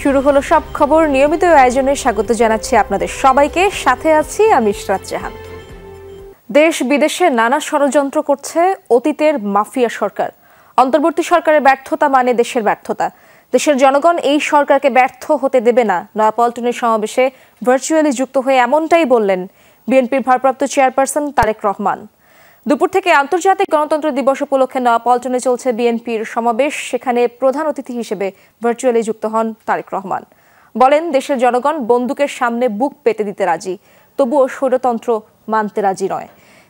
শুরু হলো সব খবর নিয়মিত আয়োজনে স্বাগত জানাচ্ছি আপনাদের সবাইকে। সাথে আছি আমি ইশরাত জাহান। দেশ বিদেশে নানা ষড়যন্ত্র করছে অতীতের মাফিয়া সরকার। অন্তর্বর্তী সরকারের ব্যর্থতা মানে দেশের ব্যর্থতা। দেশের জনগণ এই সরকারকে ব্যর্থ হতে দেবে না। নয়াপল্টনের সমাবেশে ভার্চুয়ালি যুক্ত হয়ে এমনটাই বললেন বিএনপির ভারপ্রাপ্ত চেয়ারপারসন তারেক রহমান। দুপুর থেকে আন্তর্জাতিক গণতন্ত্র দিবস উপলক্ষে নয়াপল্টনে চলছে বিএনপির সমাবেশ। সেখানে প্রধান অতিথি হিসেবে ভার্চুয়ালি যুক্ত হন তারেক রহমান। বলেন, দেশের জনগণ বন্দুকের সামনে বুক পেতে দিতে রাজি, তবুও স্বৈরতন্ত্র মানতে রাজি নয়।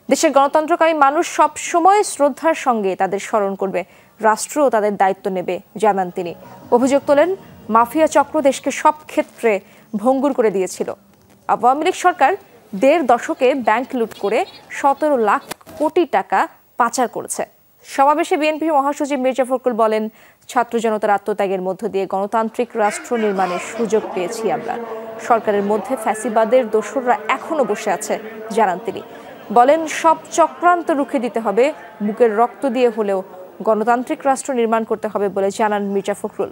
দেশের গণতন্ত্রকামী মানুষ সব সময় শ্রদ্ধার সঙ্গে তাদের স্মরণ করবে, রাষ্ট্রও তাদের দায়িত্ব নেবে, জানান তিনি। অভিযোগ তোলেন, মাফিয়া চক্র দেশকে সব ক্ষেত্রে ভঙ্গুর করে দিয়েছিল। আওয়ামী লীগ সরকার ১.৫ দশকে ব্যাংক লুট করে ১৭ লাখ কোটি টাকা পাচার করেছে। সমাবেশে বিএনপির মহাসচিব মির্জা ফখরুল বলেন, ছাত্র জনতার আত্মত্যাগের মধ্য দিয়ে গণতান্ত্রিক রাষ্ট্র নির্মাণের সুযোগ পেয়েছি আমরা। সরকারের মধ্যে ফ্যাসিবাদের দোসররা এখনো বসে আছে, জানান তিনি। বলেন, সব চক্রান্ত রুখে দিতে হবে, বুকের রক্ত দিয়ে হলেও গণতান্ত্রিক রাষ্ট্র নির্মাণ করতে হবে বলে জানান মির্জা ফখরুল।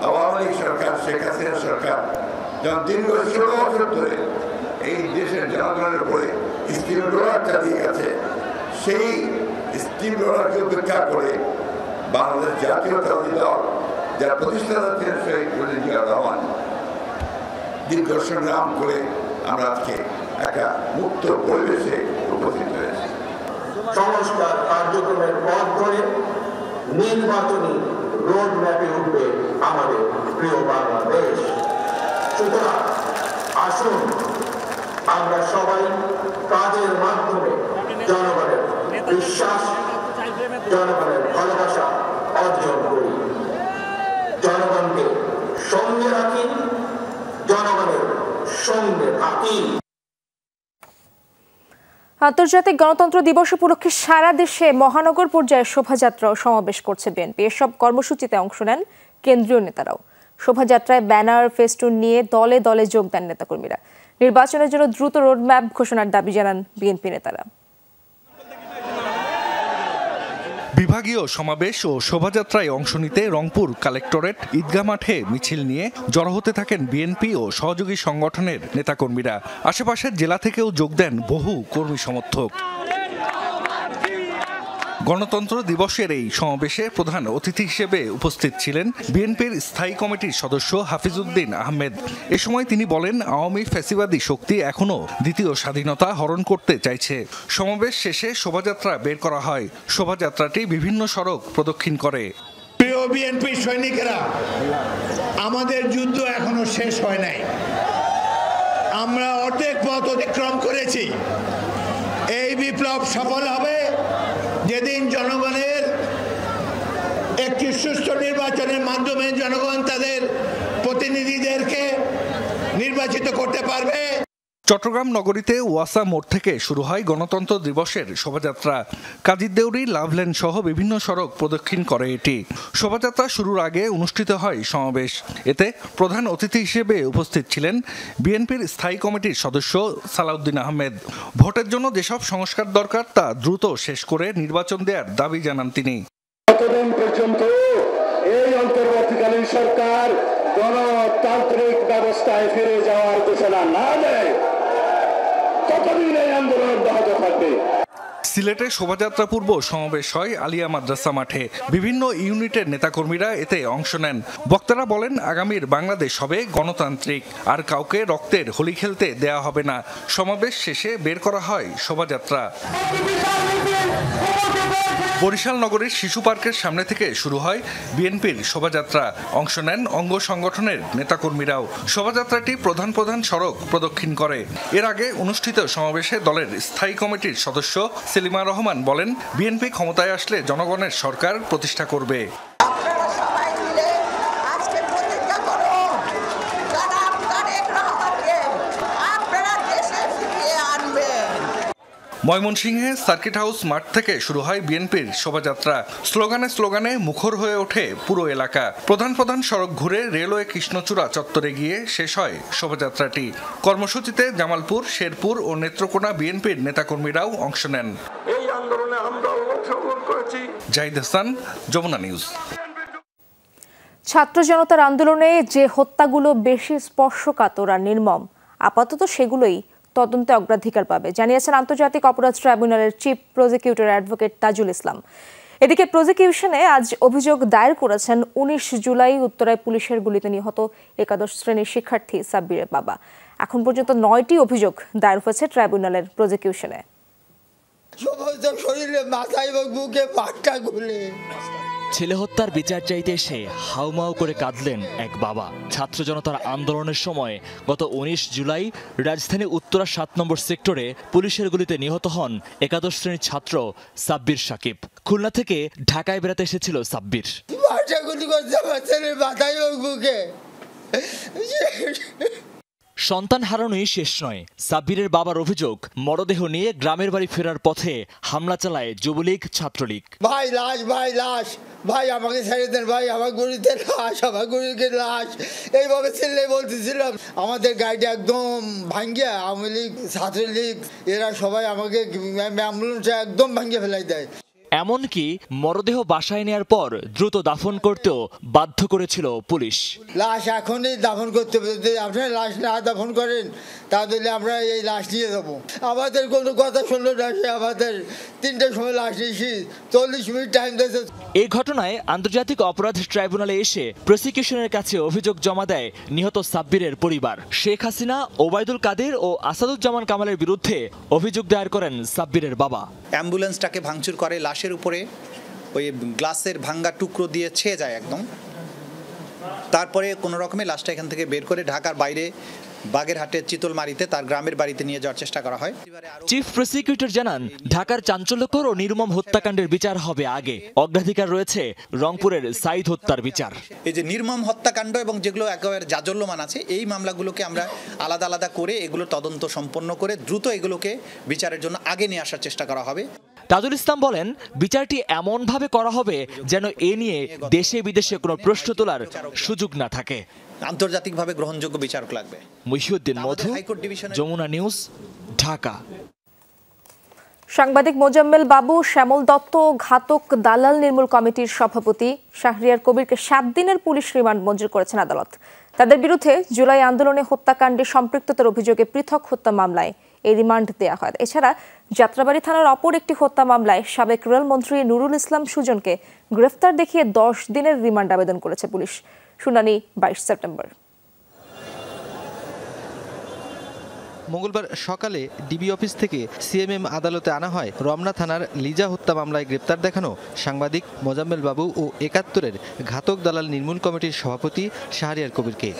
আওয়ামী লীগ সরকার, শেখ হাসিনা সরকার যখন দীর্ঘ ১৬ বছর ধরে এই দেশের জনগণের উপরে স্টিম রোলার চালিয়ে গেছে, সেই স্টিম রোলারকে উপেক্ষা করে বাংলাদেশ জাতীয়তাবাদী দল, যার প্রতিষ্ঠাতা ছিলেন শহীদ জিয়াউর রহমান, দীর্ঘ সংগ্রাম করে আমরা আজকে একটা মুক্ত পরিবেশে উপস্থিত হয়েছি। সংস্কার কার্যক্রমের পথ ধরে নির্বাচনী রোড ম্যাপে উঠবে আমাদের প্রিয় বাংলাদেশ। সুতরাং আসুন আমরা সবাই কাজের মাধ্যমে জনগণের বিশ্বাস, জনগণের ভালোবাসা অর্জন করি। জনগণকে সঙ্গে রাখি, জনগণের সঙ্গে থাকি। আন্তর্জাতিক গণতন্ত্র দিবস উপলক্ষে সারা দেশে মহানগর পর্যায়ে শোভাযাত্রা ও সমাবেশ করছে বিএনপি। এসব কর্মসূচিতে অংশ নেন কেন্দ্রীয় নেতারাও। শোভাযাত্রায় ব্যানার, ফেস্টুন নিয়ে দলে দলে যোগ দেন নেতাকর্মীরা। নির্বাচনের জন্য দ্রুত রোডম্যাপ ঘোষণার দাবি জানান বিএনপি নেতারা। বিভাগীয় সমাবেশ ও শোভাযাত্রায় অংশ নিতে রংপুর কালেক্টরেট ঈদগাহ মাঠে মিছিল নিয়ে জড়ো হতে থাকেন বিএনপি ও সহযোগী সংগঠনের নেতাকর্মীরা। আশেপাশের জেলা থেকেও যোগ দেন বহু কর্মী সমর্থক। গণতন্ত্র দিবসের এই সমাবেশে প্রধান অতিথি হিসেবে উপস্থিত ছিলেন বিএনপির স্থায়ী কমিটির সদস্য হাফিজউদ্দিন আহমেদ। এ সময় তিনি বলেন, আওয়ামী ফ্যাসিবাদী শক্তি এখনও দ্বিতীয় স্বাধীনতা হরণ করতে চাইছে। সমাবেশ শেষে শোভাযাত্রা বের করা হয়। শোভাযাত্রাটি বিভিন্ন সড়ক প্রদক্ষিণ করে। প্রিয় বিএনপি সৈনিকেরা, আমাদের যুদ্ধ এখনো শেষ হয় নাই। আমরা অর্ধেক পথ অতিক্রম করেছি। এই বিপ্লব সফল হবে যেদিন জনগণের একটি সুষ্ঠু নির্বাচনের মাধ্যমে জনগণ তাদের প্রতিনিধিদেরকে নির্বাচিত করতে পারবে। চট্টগ্রাম নগরীতে ওয়াসা মোড় থেকে শুরু হয় গণতন্ত্র দিবসের শোভাযাত্রা। কাজীরদেউরি, লাভলেন সহ বিভিন্ন সড়ক প্রদক্ষিণ করে এটি। শোভাযাত্রা শুরুর আগে অনুষ্ঠিত হয় সমাবেশ। এতে প্রধান অতিথি হিসেবে উপস্থিত ছিলেন বিএনপির স্থায়ী কমিটির সদস্য সালাউদ্দিন আহমেদ। ভোটের জন্য যেসব সংস্কার দরকার তা দ্রুত শেষ করে নির্বাচন দেওয়ার দাবি জানান তিনি। যতদিন পর্যন্ত এই অন্তর্বর্তীকালীন সরকার গণতান্ত্রিক ব্যবস্থায় ফিরে যাওয়ার ঘোষণা না দেয়, ততদিন এই আন্দোলন অব্যাহত থাকবে। সিলেটে শোভাযাত্রা পূর্ব সমাবেশ হয় আলিয়া মাদ্রাসা মাঠে। বিভিন্ন ইউনিটের নেতাকর্মীরা এতে অংশ নেন। বক্তারা বলেন, আগামীর বাংলাদেশ হবে গণতান্ত্রিক, আর কাউকে রক্তের হোলি খেলতে দেয়া হবে না। সমাবেশ শেষে বের করা হয় শোভাযাত্রা। বরিশাল নগরীর শিশু পার্কের সামনে থেকে শুরু হয় বিএনপির শোভাযাত্রা। অংশ নেন অঙ্গ সংগঠনের নেতাকর্মীরাও। শোভাযাত্রাটি প্রধান প্রধান সড়ক প্রদক্ষিণ করে। এর আগে অনুষ্ঠিত সমাবেশে দলের স্থায়ী কমিটির সদস্য সেলিমা রহমান বলেন, বিএনপি ক্ষমতায় আসলে জনগণের সরকার প্রতিষ্ঠা করবে। ময়মনসিংহে সার্কিট হাউস মাঠ থেকে শুরু হয় বিএনপির শোভাযাত্রা। স্লোগানে স্লোগানে মুখর হয়ে ওঠে পুরো এলাকা। প্রধান প্রধান সড়ক ঘুরে রেলওয়ে কৃষ্ণচূড়া চত্বরে গিয়ে শেষ হয় শোভাযাত্রাটি। কর্মসূচিতে জামালপুর, শেরপুর ও নেত্রকোনা বিএনপির নেতাকর্মীরাও অংশ নেন। এই আন্দোলনে আমরা অংশগ্রহণ করেছি। জাহিদ হাসান, যমুনা নিউজ। ছাত্র জনতার আন্দোলনে যে হত্যাগুলো বেশি স্পর্শকাতর আর নির্মম, আপাতত সেগুলোই তদন্তে অগ্রাধিকার পাবে, জানিয়েছেন আন্তর্জাতিক অপরাধ ট্রাইব্যুনালের chief prosecutor advocate Tajul Islam. এদিকে প্রসিকিউশনে আজ অভিযোগ দায়ের করেছেন 19 জুলাই উত্তরায় পুলিশের গুলিতে নিহত একাদশ শ্রেণীর শিক্ষার্থী সাব্বিরের বাবা। এখন পর্যন্ত 9টি অভিযোগ দায়ের হয়েছে ট্রাইব্যুনালের প্রসিকিউশনে। ছেলে হত্যার বিচার চাইতে এসে হাউমাউ করে কাঁদলেন এক বাবা। ছাত্র জনতার আন্দোলনের সময় গত 19 জুলাই রাজধানী উত্তরা 7 নম্বর সেক্টরে পুলিশের গুলিতে নিহত হন একাদশ শ্রেণীর ছাত্র সাব্বির সাকিব। খুলনা থেকে ঢাকায় বেড়াতে এসেছিল সাব্বির। সন্তান হারানোই শেষ নয়। সাব্বিরের বাবার অভিযোগ, মরদেহ নিয়ে গ্রামের বাড়ি ফেরার পথে হামলা চালায় যুবলীগ ছাত্রলীগ। ভাই লাশ, ভাই লাশ, ভাই আমাকে ছেড়ে দেন, ভাই আমার গরিতে লাশ, আমার গরিবের লাশ, এইভাবে ছেলে বলতেছিলাম। আমাদের গাড়িটা একদম ভাঙ্গিয়া আওয়ামী লীগ ছাত্রলীগ এরা সবাই আমাকে অ্যাম্বুলেন্সে একদম ভাঙ্গিয়ে ফেলাই দেয়। এমনকি মরদেহ বাসায় নেয়ার পর দ্রুত দাফন করতেও বাধ্য করেছিল পুলিশ। লাশ এখনই দাফন করতে হবে, যদি আপনারা লাশ না দাফন করেন তাহলে আমরা এই লাশ নিয়ে যাবো। আমাদের কোনো কথা শুনলো না, সে আমাদের 3টার সময় লাশ নিয়েছি, 40 মিনিট টাইম দিয়েছে। এই ঘটনায় আন্তর্জাতিক অপরাধ ট্রাইব্যুনালে এসে প্রসিকিউশনের কাছে অভিযোগ জমা দেয় নিহত সাব্বিরের পরিবার। শেখ হাসিনা, ওবায়দুল কাদের ও আসাদুজ্জামান কামালের বিরুদ্ধে অভিযোগ দায়ের করেন সাব্বিরের বাবা। অ্যাম্বুলেন্সটাকে ভাঙচুর করে, লাশের উপরে ওই গ্লাসের ভাঙ্গা টুকরো দিয়ে ছেয়ে যায় একদম। তারপরে কোনো রকমে লাশটা এখান থেকে বের করে ঢাকার বাইরে বাগেরহাটের চিতলমারিতে তার গ্রামের বাড়িতে নিয়ে যাওয়ার চেষ্টা করা হয়। চিফ প্রসিকিউটর জানান, ঢাকার চাঞ্চল্যকর ও নির্মম হত্যাকাণ্ডের বিচার হবে আগে। অগ্রাধিকার রয়েছে রংপুরের সাইদ হত্যার বিচার। এই যে নির্মম হত্যাকাণ্ড এবং যেগুলো একেবারে জাজল্যমান আছে, এই মামলাগুলোকে আমরা আলাদা আলাদা করে এগুলো তদন্ত সম্পন্ন করে দ্রুত এগুলোকে বিচারের জন্য আগে নিয়ে আসার চেষ্টা করা হবে। তাজুল ইসলাম বলেন, বিচারটি এমনভাবে করা হবে যেন এ নিয়ে দেশে বিদেশে কোনো প্রশ্ন তোলার সুযোগ না থাকে। আন্তর্জাতিকভাবে গ্রহণযোগ্য বিচারক লাগবে। মহিউদ্দিন মধু, যমুনা নিউজ, ঢাকা। সাংবাদিক মোজাম্মেল বাবু, শ্যামল দত্ত ঘাতক দালাল নির্মূল কমিটির সভাপতি শাহরিয়ার কবিরকে 7 দিনের পুলিশ রিমান্ড মঞ্জুর করেছেন আদালত। তাদের বিরুদ্ধে জুলাই আন্দোলনে হত্যাকাণ্ডে সম্পৃক্ততার অভিযোগে পৃথক হত্যা মামলায় এই রিমান্ড দেওয়া হয়। এছাড়া যাত্রাবাড়ী থানার অপর একটি হত্যা মামলায় সাবেক রেলমন্ত্রী নুরুল ইসলাম সুজনকে গ্রেফতার দেখিয়ে 10 দিনের রিমান্ড আবেদন করেছে পুলিশ। শুনানি 22 সেপ্টেম্বর। মঙ্গলবার সকালে ডিবি অফিস থেকে সিএমএম আদালতে আনা হয় রমনা থানার লিজা হত্যা মামলায় গ্রেপ্তার দেখানো সাংবাদিক মোজাম্মেল বাবু ও ৭১-এর ঘাতক দালাল নির্মূল কমিটির সভাপতি শাহরিয়ার কবিরকে।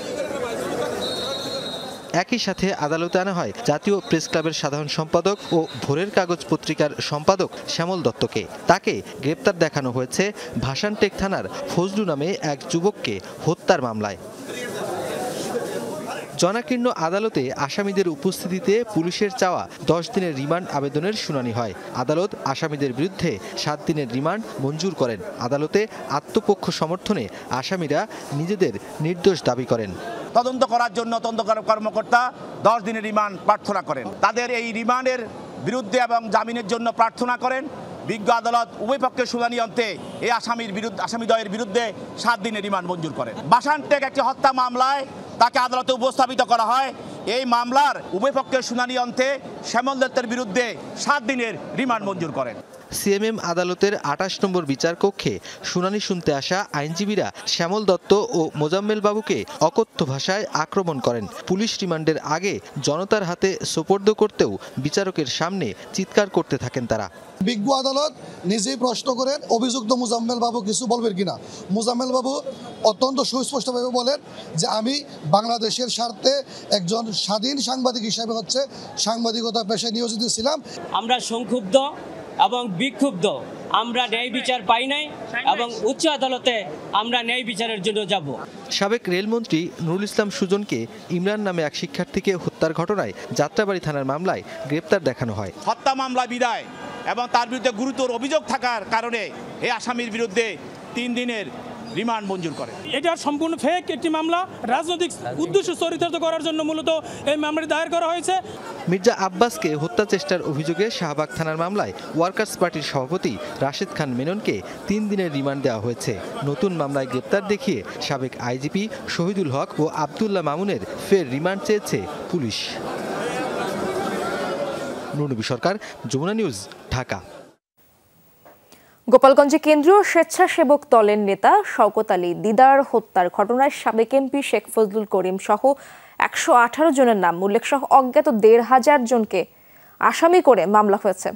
একই সাথে আদালতে আনা হয় জাতীয় প্রেস ক্লাবের সাধারণ সম্পাদক ও ভোরের কাগজ পত্রিকার সম্পাদক শ্যামল দত্তকে। তাকে গ্রেপ্তার দেখানো হয়েছে ভাসানটেক থানার ফজলু নামে এক যুবককে হত্যার মামলায়। জনাকীর্ণ আদালতে আসামিদের উপস্থিতিতে পুলিশের চাওয়া 10 দিনের রিমান্ড আবেদনের শুনানি হয়। আদালত আসামিদের বিরুদ্ধে 7 দিনের রিমান্ড মঞ্জুর করেন। আদালতে আত্মপক্ষ সমর্থনে আসামিরা নিজেদের নির্দোষ দাবি করেন। তদন্ত করার জন্য তদন্ত কর্মকর্তা 10 দিনের রিমান্ড প্রার্থনা করেন। তাদের এই রিমান্ডের বিরুদ্ধে এবং জামিনের জন্য প্রার্থনা করেন। বিজ্ঞ আদালত উভয় পক্ষের শুনানি অন্তে এই আসামিদ্বয়ের বিরুদ্ধে 7 দিনের রিমান্ড মঞ্জুর করেন। বাসানটেক একটি হত্যা মামলায় তাকে আদালতে উপস্থাপিত করা হয়। এই মামলার উভয় পক্ষের শুনানি অন্তে শ্যামল দত্তের বিরুদ্ধে 7 দিনের রিমান্ড মঞ্জুর করেন। সিএমএম আদালতের 28 নম্বর বিচার কক্ষে শুনানি শুনতে আসা আইনজীবীরা শ্যামল দত্ত ও মোজাম্মেল বাবুকে অকথ্য ভাষায় আক্রমণ করেন। পুলিশ রিমান্ডের আগে জনতার হাতে সোপর্দ করতেও বিচারকের সামনে চিৎকার করতে থাকেন তারা। বিজ্ঞ আদালত নিজেই প্রশ্ন করেন অভিযুক্ত মোজাম্মেল বাবু কিছু বলবেন কিনা। মোজাম্মেল বাবু অত্যন্ত সুস্পষ্টভাবে বলেন যে আমি বাংলাদেশের স্বার্থে একজন স্বাধীন সাংবাদিক হিসেবে সাংবাদিকতা পেশায় নিয়োজিত ছিলাম। আমরা সংক্ষুব্ধ এবং বিক্ষুব্ধ, আমরা ন্যায় বিচার পাই নাই এবং উচ্চ আদালতে আমরা ন্যায় বিচারের জন্য যাব। সাবেক রেলমন্ত্রী নুরুল ইসলাম সুজনকে ইমরান নামে এক শিক্ষার্থীকে হত্যার ঘটনায় যাত্রাবাড়ী থানার মামলায় গ্রেপ্তার দেখানো হয়। হত্যা মামলা বিদায় এবং তার বিরুদ্ধে গুরুতর অভিযোগ থাকার কারণে এই আসামির বিরুদ্ধে 3 দিনের রিমান্ড মঞ্জুর করেন। এটা সম্পূর্ণ ফেক একটি মামলা, রাজনৈতিক উদ্দেশ্য চরিতার্থ করার জন্য মূলত এই মামলাটি দায়ের করা হয়েছে। মির্জা আব্বাসকে হত্যা চেষ্টার অভিযোগে শাহবাগ থানার মামলায় ওয়ার্কার্স পার্টির সভাপতি রাশেদ খান মেননকে 3 দিনের রিমান্ড দেওয়া হয়েছে। নতুন মামলায় গ্রেপ্তার দেখিয়ে সাবেক আইজিপি শহীদুল হক ও আব্দুল্লাহ মামুনের ফের রিমান্ড চেয়েছে পুলিশ। নুরনবী সরকার, যমুনা নিউজ, ঢাকা। গোপালগঞ্জে কেন্দ্রীয় স্বেচ্ছাসেবক দলের নেতা শওকত আলী দিদার হত্যার ঘটনায় সাবেক এমপি শেখ ফজলুল করিম সহ 118 জনের নাম উল্লেখ সহ অজ্ঞাত 1,500 জনকে আসামি করে মামলা হয়েছে।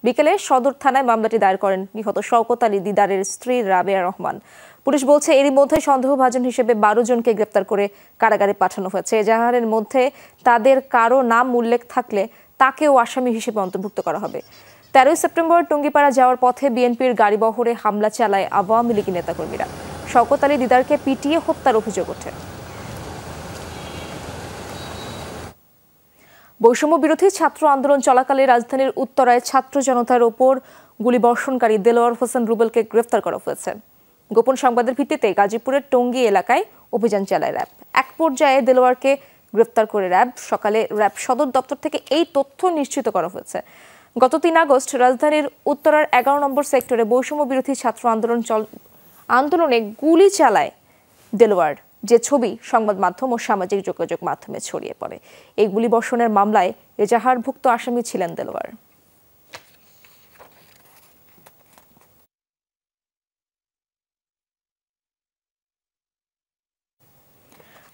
বিকেলে সদর থানায় মামলাটি দায়ের করেন নিহত শওকত আলী দিদারের স্ত্রী রাবেয়া রহমান। পুলিশ বলছে এরই মধ্যে সন্দেহভাজন হিসেবে 12 জনকে গ্রেপ্তার করে কারাগারে পাঠানো হয়েছে। এজাহারের মধ্যে তাদের কারো নাম উল্লেখ থাকলে তাকেও আসামি হিসেবে অন্তর্ভুক্ত করা হবে। 13 সেপ্টেম্বর টুঙ্গিপাড়া যাওয়ার পথে বিএনপির গাড়িবহরে হামলা চালায় আওয়ামী লীগ নেতাকর্মীরা। শওকত আলী দিদারকে পিটিয়ে হত্যার অভিযোগ ওঠে। বৈষম্য বিরোধী ছাত্র আন্দোলন চলাকালে রাজধানীর উত্তরায় ছাত্র জনতার ওপর গুলিবর্ষণকারী দেলোয়ার হোসেন রুবেলকে গ্রেফতার করা হয়েছে। গোপন সংবাদের ভিত্তিতে গাজীপুরের টঙ্গী এলাকায় অভিযান চালায় র্যাব। এক পর্যায়ে দেলোয়ারকে গ্রেফতার করে র্যাব। সকালে র্যাব সদর দপ্তর থেকে এই তথ্য নিশ্চিত করা হয়েছে। গত 3 আগস্ট রাজধানীর উত্তরার 11 নম্বর সেক্টরে বৈষম্য বিরোধী ছাত্র আন্দোলনে গুলি চালায় দেলোয়ার, যে ছবি সংবাদ মাধ্যম ও সামাজিক যোগাযোগ মাধ্যমে ছড়িয়ে পড়ে। এই গুলিবর্ষণের মামলায় এজাহারভুক্ত আসামি ছিলেন দেলোয়ার।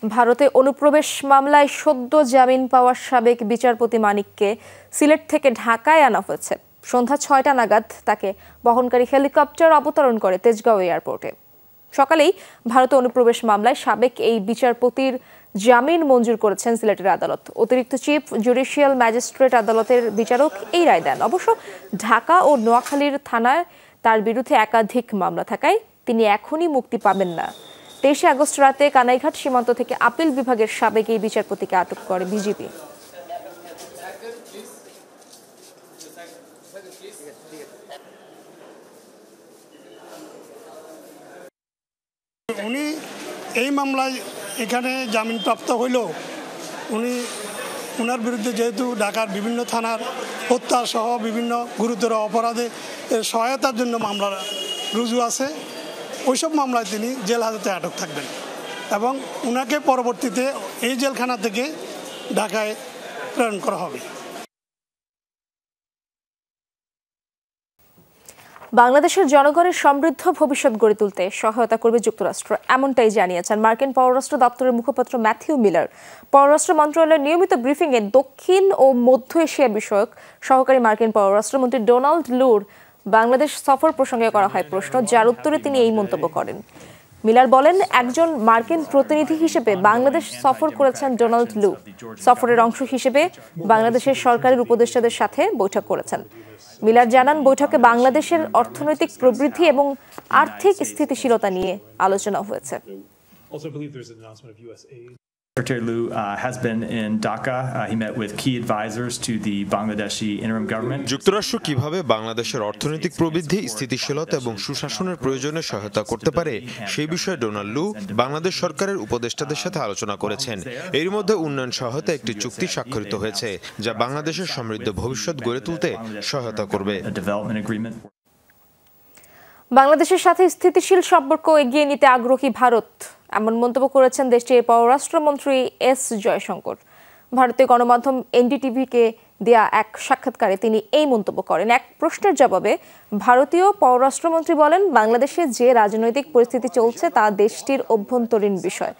ভারতে অনুপ্রবেশ মামলায় সদ্য জামিন পাওয়া সাবেক বিচারপতি মানিককে সিলেট থেকে ঢাকায় আনা হয়েছে। সন্ধ্যা 6টা নাগাদ তাকে বহনকারী হেলিকপ্টার অবতরণ করে তেজগাঁও এয়ারপোর্টে। সকালেই ভারতে অনুপ্রবেশ মামলায় সাবেক এই বিচারপতির জামিন মঞ্জুর করেছেন সিলেটের আদালত। অতিরিক্ত চিফ জুডিশিয়াল ম্যাজিস্ট্রেট আদালতের বিচারক এই রায় দেন। অবশ্য ঢাকা ও নোয়াখালীর থানায় তার বিরুদ্ধে একাধিক মামলা থাকায় তিনি এখনই মুক্তি পাবেন না। 23 আগস্ট রাতে কানাইঘাট সীমান্ত থেকে আপিল বিভাগের সাবেক এই বিচারপতিকে আটক করে বিজিবি। উনি এই মামলায় এখানে জামিনপ্রাপ্ত হইলেও ওনার বিরুদ্ধে যেহেতু ঢাকার বিভিন্ন থানার হত্যা সহ বিভিন্ন গুরুতর অপরাধে সহায়তার জন্য মামলা রুজু আছে, ওইসব মামলায় তিনি জেল হাজতে আটক থাকবেন এবং ওনাকে পরবর্তীতে এই জেলখানা থেকে ঢাকায় প্রেরণ করা হবে। বাংলাদেশের জনগণের সমৃদ্ধ ভবিষ্যৎ গড়ে তুলতে সহায়তা করবে যুক্তরাষ্ট্র, এমনটাই জানিয়েছেন মার্কিন পররাষ্ট্র দপ্তরের মুখপাত্র ম্যাথিউ মিলার। পররাষ্ট্র মন্ত্রণালয়ের নিয়মিত ব্রিফিংয়ে দক্ষিণ ও মধ্য এশিয়া বিষয়ক সহকারী মার্কিন পররাষ্ট্রমন্ত্রী ডোনাল্ড লুর বাংলাদেশ সফর প্রসঙ্গে করা হয় প্রশ্ন, যার উত্তরে তিনি এই মন্তব্য করেন। মিলার বলেন, একজন মার্কিন প্রতিনিধি হিসেবে বাংলাদেশ সফর করেছেন ডোনাল্ড লু। সফরের অংশ হিসেবে বাংলাদেশের সরকারের উপদেষ্টাদের সাথে বৈঠক করেছেন। মিলার জানান, বৈঠকে বাংলাদেশের অর্থনৈতিক প্রবৃদ্ধি এবং আর্থিক স্থিতিশীলতা নিয়ে আলোচনা হয়েছে। Secretary Liu has been in Dhaka. He met with key advisors to the Bangladeshi interim government. যুক্তরাষ্ট্র কিভাবে বাংলাদেশের অর্থনৈতিক প্রবৃদ্ধি, স্থিতিশীলতা এবং সুশাসনের প্রয়োজনে সহায়তা করতে পারে সেই বিষয়ে ডোনাল্ড লু বাংলাদেশ সরকারের উপদেষ্টাদের সাথে আলোচনা করেছেন। এর মধ্যে উন্নয়ন সহায়তা একটি চুক্তি স্বাক্ষরিত হয়েছে, যা বাংলাদেশের সমৃদ্ধ ভবিষ্যৎ গড়ে তুলতে সহায়তা করবে। বাংলাদেশের সাথে স্থিতিশীল সম্পর্ক এগিয়ে নিতে আগ্রহী ভারত, এমন মন্তব্য করেছেন দেশটির পররাষ্ট্রমন্ত্রী এস জয়শঙ্কর। ভারতীয় গণমাধ্যম এনডিটিভিকে দেয়া এক সাক্ষাৎকারে তিনি এই মন্তব্য করেন। এক প্রশ্নের জবাবে ভারতীয় পররাষ্ট্রমন্ত্রী বলেন, বাংলাদেশে যে রাজনৈতিক পরিস্থিতি চলছে তা দেশটির অভ্যন্তরীণ বিষয়।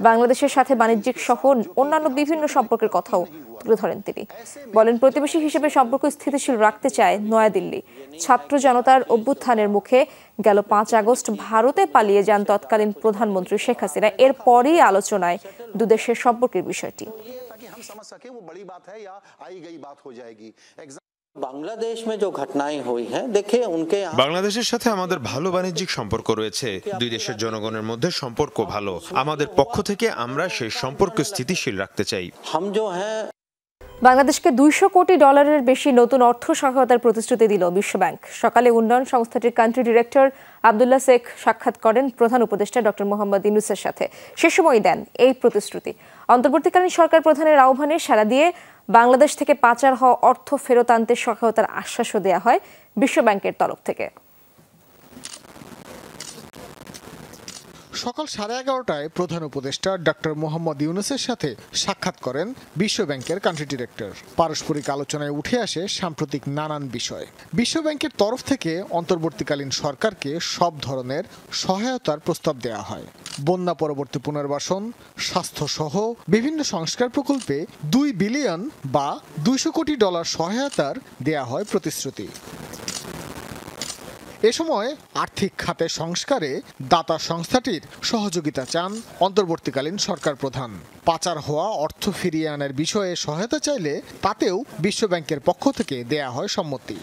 বাংলাদেশের সাথে বাণিজ্যিক সহ অন্যান্য বিভিন্ন সম্পর্কের কথাও তুলে ধরেন তিনি। বলেন, প্রতিবেশী হিসেবে সম্পর্ক স্থিতিশীল রাখতে চায় নয়াদিল্লি। ছাত্র জনতার অভ্যুত্থানের মুখে গেল 5 আগস্ট ভারতে পালিয়ে যান তৎকালীন প্রধানমন্ত্রী শেখ হাসিনা। এরপরই আলোচনায় দুদেশের সম্পর্কের বিষয়টি। বাংলাদেশের সাথে আমাদের ভালো বাণিজ্যিক সম্পর্ক রয়েছে। দুই দেশের জনগণের মধ্যে সম্পর্ক ভালো। আমাদের পক্ষ থেকে আমরা সেই সম্পর্ক স্থিতিশীল রাখতে চাই। বাংলাদেশকে 200 কোটি ডলারের বেশি নতুন অর্থ সহায়তার প্রতিশ্রুতি দিল বিশ্বব্যাংক। সকালে উন্নয়ন সংস্থাটির কান্ট্রি ডিরেক্টর আব্দুল্লাহ শেখ সাক্ষাৎ করেন প্রধান উপদেষ্টা ডক্টর মোহাম্মদ ইউনূসের সাথে। সে সময় দেন এই প্রতিশ্রুতি। অন্তর্বর্তীকালীন সরকার প্রধানের আহ্বানে সাড়া দিয়ে বাংলাদেশ থেকে পাচার হওয়া অর্থ ফেরত আনতে সহায়তার আশ্বাসও দেওয়া হয় বিশ্বব্যাংকের তরফ থেকে। সকাল 11:30টায় প্রধান উপদেষ্টা ডক্টর মোহাম্মদ ইউনূসের সাথে সাক্ষাৎ করেন বিশ্বব্যাংকের কান্ট্রি ডিরেক্টর। পারস্পরিক আলোচনায় উঠে আসে সাম্প্রতিক নানান বিষয়। বিশ্বব্যাংকের তরফ থেকে অন্তর্বর্তীকালীন সরকারকে সব ধরনের সহায়তার প্রস্তাব দেওয়া হয়। বন্যা পরবর্তী পুনর্বাসন, স্বাস্থ্য সহ বিভিন্ন সংস্কার প্রকল্পে 2 বিলিয়ন বা 200 কোটি ডলার সহায়তার দেয়া হয় প্রতিশ্রুতি। এ সময় আর্থিক খাতে সংস্কারে দাতা সংস্থাটির সহযোগিতা চান অন্তর্বর্তীকালীন সরকার প্রধান। পাচার হওয়া অর্থ ফিরিয়ে আনার বিষয়ে সহায়তা চাইলে তাতেও বিশ্বব্যাংকের পক্ষ থেকে দেয়া হয় সম্মতি।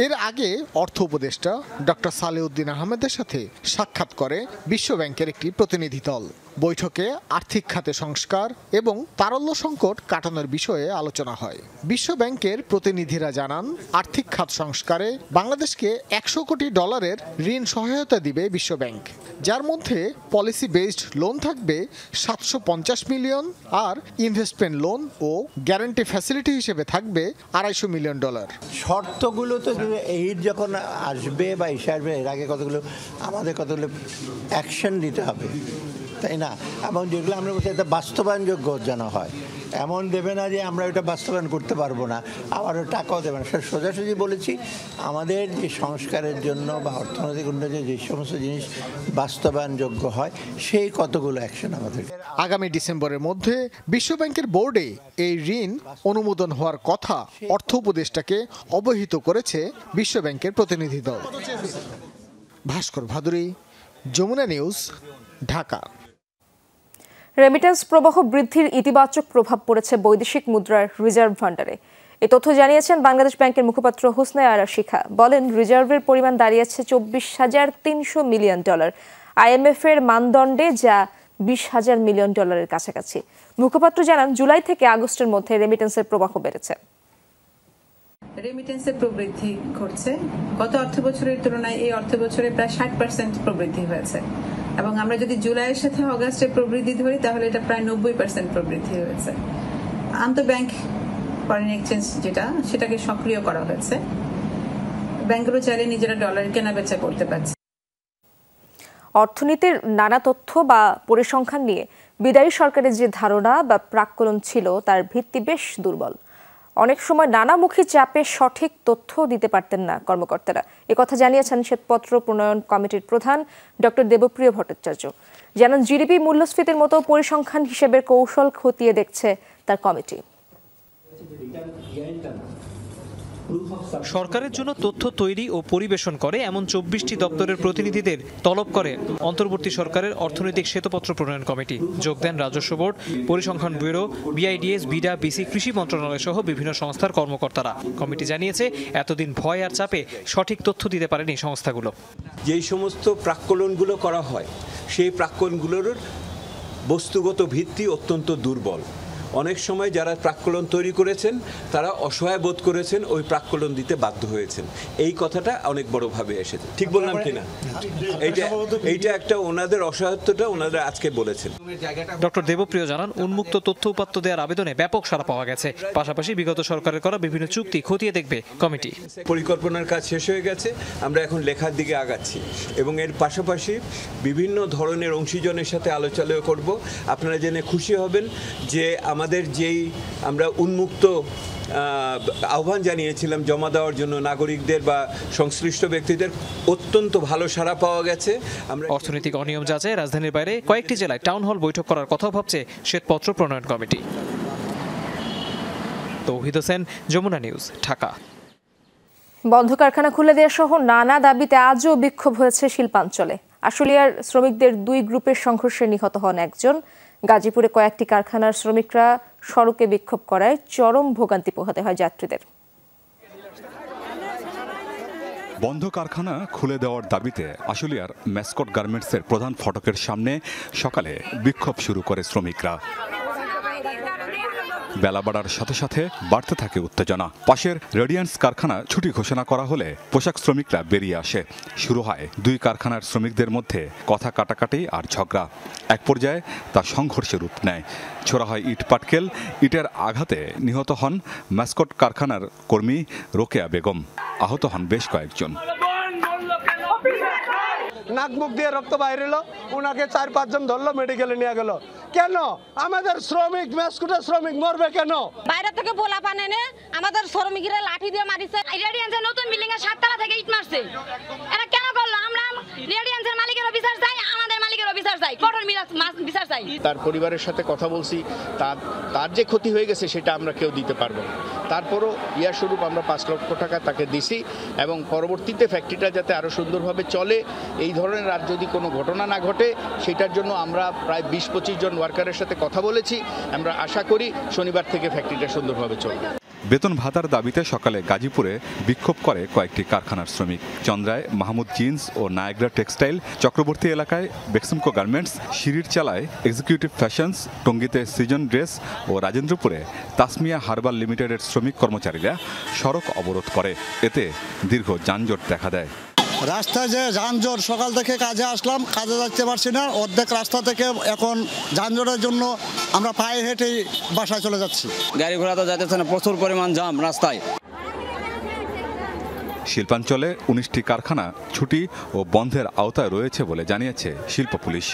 এর আগে অর্থ উপদেষ্টা ডক্টর সালেউদ্দিন আহমেদের সাথে সাক্ষাৎ করে বিশ্বব্যাংকের একটি প্রতিনিধি দল। বৈঠকে আর্থিক খাতে সংস্কার এবং তারল্য সংকট কাটানোর বিষয়ে আলোচনা হয়। বিশ্বব্যাংকের প্রতিনিধিরা জানান, আর্থিক খাত সংস্কারে বাংলাদেশকে 100 কোটি ডলারের ঋণ সহায়তা দিবে বিশ্বব্যাংক, যার মধ্যে পলিসি বেসড লোন থাকবে 750 মিলিয়ন আর ইনভেস্টমেন্ট লোন ও গ্যারান্টি ফ্যাসিলিটি হিসেবে থাকবে 250 মিলিয়ন ডলার। শর্তগুলো তো এইড যখন আসবে বা এসে আসবে, এর আগে আমাদের কতগুলো অ্যাকশন নিতে হবে, তাই না? এবং যেগুলো আমরা বলছি এটা বাস্তবায়নযোগ্য যেন হয়, এমন দেবে না যে আমরা ওটা বাস্তবায়ন করতে পারবো না, আবার টাকাও দেবে না। সোজাসুজি বলেছি, আমাদের যে সংস্কারের জন্য বা অর্থনৈতিক উন্নয়নের যে সমস্ত জিনিস বাস্তবায়নযোগ্য হয়, সেই কতগুলো অ্যাকশন আমাদের। আগামী ডিসেম্বরের মধ্যে বিশ্বব্যাংকের বোর্ডে এই ঋণ অনুমোদন হওয়ার কথা অর্থ উপদেষ্টাকে অবহিত করেছে বিশ্বব্যাংকের প্রতিনিধি দল। ভাস্কর ভাদুরী, যমুনা নিউজ, ঢাকা। রেমিটেন্স প্রবাহ বৃদ্ধির ইতিবাচক প্রভাব পড়েছে বৈদেশিক মুদ্রার রিজার্ভ ভান্ডারে। এই তথ্য জানিয়েছেন বাংলাদেশ ব্যাংকের মুখপাত্র হোসনে আরা শিখা। বলেন, রিজার্ভের পরিমাণ দাঁড়িয়েছে 24,300 মিলিয়ন ডলার, IMF এর মানদণ্ডে যা 20,000 মিলিয়ন ডলারের কাছাকাছি। মুখপাত্র জানান, জুলাই থেকে আগস্টের মধ্যে রেমিটেন্সের প্রবাহ বেড়েছে। রেমিটেন্সের প্রবৃদ্ধি ঘটছে। গত অর্থবছরের তুলনায় এই অর্থবছরে প্রায় 60% প্রবৃদ্ধি হয়েছে, এবং আমরা যদি জুলাইয়ের সাথে অগাস্টের প্রবৃদ্ধি ধরি তাহলে এটা প্রায় 90% প্রবৃদ্ধি হয়েছে। আন্তঃব্যাংক ফরেন এক্সচেঞ্জ সেটাকে সক্রিয় করা হয়েছে। ব্যাংকগুলো চাইলে নিজেরা ডলার কেনা বেচা করতে পারছে। অর্থনীতির নানা তথ্য বা পরিসংখ্যান নিয়ে বিদায়ী সরকারের যে ধারণা বা প্রাক্কলন ছিল তার ভিত্তি বেশ দুর্বল। অনেক সময় নানামুখী চাপে সঠিক তথ্য দিতে পারতেন না কর্মকর্তারা। একথা জানিয়েছেন শ্বেতপত্র প্রণয়ন কমিটির প্রধান ডক্টর দেবপ্রিয় ভট্টাচার্য। জানান, জিডিপি মূল্যস্ফীতির মতো পরিসংখ্যান হিসেবের কৌশল খতিয়ে দেখছে তার কমিটি। সরকারের জন্য তথ্য তৈরি ও পরিবেশন করে এমন 24টি দপ্তরের প্রতিনিধিদের তলব করে অন্তর্বর্তী সরকারের অর্থনৈতিক শ্বেতপত্র প্রণয়ন কমিটি। যোগ দেন রাজস্ব বোর্ড, পরিসংখ্যান ব্যুরো, BIDS, বিডা, BC, কৃষি মন্ত্রণালয় সহ বিভিন্ন সংস্থার কর্মকর্তারা। কমিটি জানিয়েছে, এতদিন ভয় আর চাপে সঠিক তথ্য দিতে পারেনি সংস্থাগুলো। যেই সমস্ত প্রাক্কলনগুলো করা হয়, সেই প্রাক্কলনগুলোর বস্তুগত ভিত্তি অত্যন্ত দুর্বল। অনেক সময় যারা প্রাক্কলন তৈরি করেছেন তারা অসহায় বোধ করেছেন, ওই প্রাক্কলন দিতে বাধ্য হয়েছেন। এই কথাটা অনেক বড়ভাবে এসেছে, ঠিক বললাম কিনা? এইটা একটা ওনাদের অসহায়ত্বটা ওনারা আজকে বলেছেন। ডক্টর দেবপ্রিয় জানান, উন্মুক্ত তথ্য উপাত্ত দেওয়ার আবেদনে ব্যাপক সাড়া পাওয়া গেছে। পাশাপাশি বিগত সরকারের করা বিভিন্ন চুক্তি খতিয়ে দেখবে কমিটি। পরিকল্পনার কাজ শেষ হয়ে গেছে, আমরা এখন লেখার দিকে আগাচ্ছি এবং এর পাশাপাশি বিভিন্ন ধরনের অংশীজনের সাথে আলোচনা করব। আপনারা জেনে খুশি হবেন যে আমাদের যেই আমরা উন্মুক্ত আহ্বান জানিয়েছিলাম জমা দেওয়ার জন্য নাগরিকদের বা সংশ্লিষ্ট ব্যক্তিদের, অত্যন্ত ভালো সাড়া পাওয়া গেছে। আমরা অর্থনৈতিক অনিয়ম যাচাই রাজধানীর বাইরে কয়েকটি জেলায় টাউন হল বৈঠক করার কথাও ভাবছে শ্বেতপত্র প্রণয়ন কমিটি। তৌহিদ হোসেন, যমুনা নিউজ, ঢাকা। বন্ধ কারখানা খুলে দেওয়া সহ নানা দাবিতে আজও বিক্ষোভ হয়েছে শিল্পাঞ্চলে। আশুলিয়ার শ্রমিকদের 2 গ্রুপের সংঘর্ষে নিহত হন একজন। গাজীপুরে কয়েকটি কারখানার শ্রমিকরা সড়কে বিক্ষোভ করায় চরম ভোগান্তি পোহাতে হয় যাত্রীদের। বন্ধ কারখানা খুলে দেওয়ার দাবিতে আশুলিয়ার ম্যাসকট গার্মেন্টসের প্রধান ফটকের সামনে সকালে বিক্ষোভ শুরু করে শ্রমিকরা। বেলা বাড়ার সাথে সাথে বাড়তে থাকে উত্তেজনা। পাশের রেডিয়েন্স কারখানা ছুটি ঘোষণা করা হলে পোশাক শ্রমিকরা বেরিয়ে আসে। শুরু হয় দুই কারখানার শ্রমিকদের মধ্যে কথা কাটাকাটি আর ঝগড়া। এক পর্যায়ে তা সংঘর্ষের রূপ নেয়। ছোড়া হয় ইট পাটকেল। ইটের আঘাতে নিহত হন ম্যাসকট কারখানার কর্মী রোকেয়া বেগম। আহত হন বেশ কয়েকজন। নাক মুখ দিয়ে রক্ত বাইরে এলো, ওনাকে 4-5 জন ধরলো, মেডিকেলে নিয়ে গেল। কেন আমাদের শ্রমিক ম্যাসকটের শ্রমিক মরবে কেন? বাইরে থেকে পোলা পানে নে আমাদের শ্রমিকরা লাঠি দিয়ে মারিছে। রেডিয়েন্সের নতুন বিল্ডিং এর 7 তলা থেকে ইট মারছে। এরা কেন করলো? আমরা রেডিয়েন্সের মালিকের বিচার চাই, আমাদের মালিকের বিচার চাই, কঠোর বিচার চাই। তার পরিবারের সাথে কথা বলছি, তার যে ক্ষতি হয়ে গেছে সেটা আমরা কেউ দিতে পারবো না। তারপরও স্বরূপ আমরা 5 লক্ষ টাকা তাকে দিছি এবং পরবর্তীতে ফ্যাক্টরিটা যাতে আরো সুন্দরভাবে চলে, এই ধরনের আর যদি কোনো ঘটনা না ঘটে সেটার জন্য আমরা প্রায় 20-25 জন ওয়ার্কারের সাথে কথা বলেছি। আমরা আশা করি শনিবার থেকে ফ্যাক্টরিটা সুন্দরভাবে চলবে। বেতন ভাতার দাবিতে সকালে গাজীপুরে বিক্ষোভ করে কয়েকটি কারখানার শ্রমিক। চন্দ্রায় মাহমুদ জিন্স ও নায়াগ্রা টেক্সটাইল, চক্রবর্তী এলাকায় বেক্সিমকো গার্মেন্টস, সিঁড়ির চালায় এক্সিকিউটিভ ফ্যাশনস, টঙ্গীতে সিজন ড্রেস ও রাজেন্দ্রপুরে তাসমিয়া হার্বাল লিমিটেডের শ্রমিক কর্মচারীরা সড়ক অবরোধ করে। এতে দীর্ঘ যানজট দেখা দেয়। রাস্তায় যে যানজট, সকাল থেকে কাজে আসলাম, কাজে যাচ্ছে পারছি না। অর্ধেক রাস্তা থেকে এখন যানজটের জন্য আমরা পায়ে হেঁটেই বাসায় চলে যাচ্ছি। গাড়ি ঘোড়া তো যাচ্ছে না, প্রচুর পরিমাণ জাম রাস্তায়। শিল্পাঞ্চলে 19টি কারখানা ছুটি ও বন্ধের আওতায় রয়েছে বলে জানিয়েছে শিল্প পুলিশ।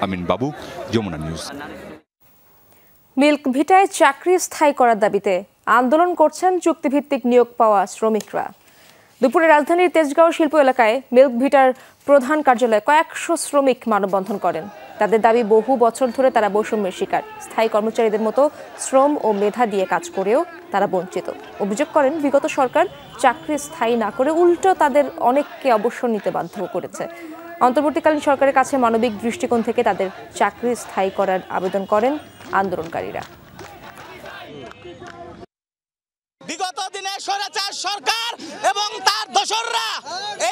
আমিন বাবু, যমুনা নিউজ। মিল্ক ভিটায় চাকরি স্থায়ী করার দাবিতে আন্দোলন করছেন চুক্তিভিত্তিক নিয়োগ পাওয়া শ্রমিকরা। দুপুরে রাজধানীর তেজগাঁও শিল্প এলাকায় মিল্ক ভিটার প্রধান কার্যালয়ে কয়েকশো শ্রমিক মানববন্ধন করেন। তাদের দাবি, বহু বছর ধরে তারা বৈষম্যের শিকার। স্থায়ী কর্মচারীদের মতো শ্রম ও মেধা দিয়ে কাজ করেও তারা বঞ্চিত। অভিযোগ করেন, বিগত সরকার চাকরি স্থায়ী না করে উল্টো তাদের অনেককে অবসর নিতে বাধ্য করেছে। অন্তর্বর্তীকালীন সরকারের কাছে মানবিক দৃষ্টিকোণ থেকে তাদের চাকরি স্থায়ী করার আবেদন করেন আন্দোলনকারীরা। বিগত দিনে স্বৈরাচার সরকার এবং তার দোসররা